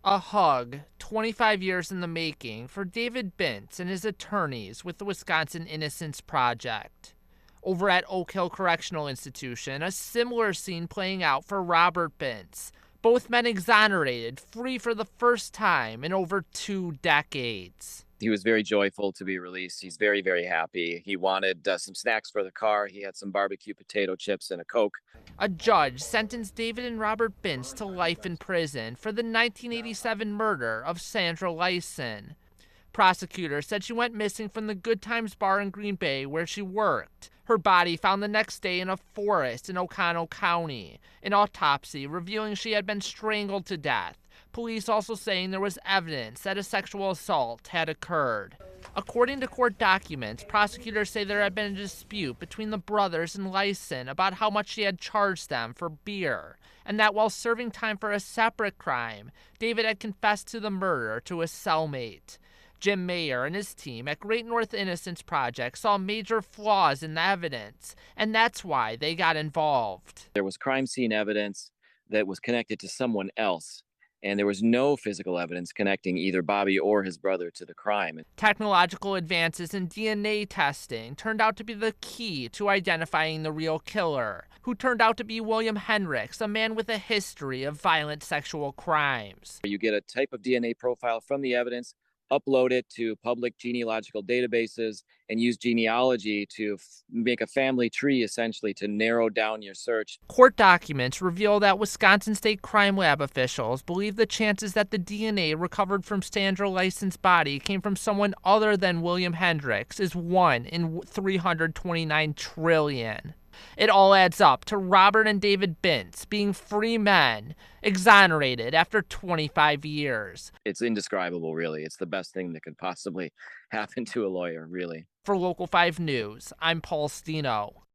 A hug, 25 years in the making for David Bintz and his attorneys with the Wisconsin Innocence Project. Over at Oak Hill Correctional Institution, a similar scene playing out for Robert Bintz. Both men exonerated, free for the first time in over 2 decades. He was very joyful to be released. He's very, very happy. He wanted some snacks for the car. He had some barbecue potato chips and a Coke. A judge sentenced David and Robert Bintz to life in prison for the 1987 murder of Sandra Lyson. Prosecutors said she went missing from the Good Times bar in Green Bay where she worked. Her body found the next day in a forest in Oconto County. An autopsy revealing she had been strangled to death. Police also saying there was evidence that a sexual assault had occurred. According to court documents, prosecutors say there had been a dispute between the brothers and Lyson about how much she had charged them for beer, and that while serving time for a separate crime, David had confessed to the murder to a cellmate. Jim Mayer and his team at Great North Innocence Project saw major flaws in the evidence, and that's why they got involved. There was crime scene evidence that was connected to someone else, and there was no physical evidence connecting either Bobby or his brother to the crime. Technological advances in DNA testing turned out to be the key to identifying the real killer, who turned out to be William Hendricks, a man with a history of violent sexual crimes. You get a type of DNA profile from the evidence, upload it to public genealogical databases, and use genealogy to make a family tree, essentially, to narrow down your search. Court documents reveal that Wisconsin State Crime Lab officials believe the chances that the DNA recovered from Sandra Lyson's body came from someone other than William Hendricks is 1 in 329 trillion. It all adds up to Robert and David Bintz being free men, exonerated after 25 years. It's indescribable, really. It's the best thing that could possibly happen to a lawyer, really. For Local 5 News, I'm Paul Stino.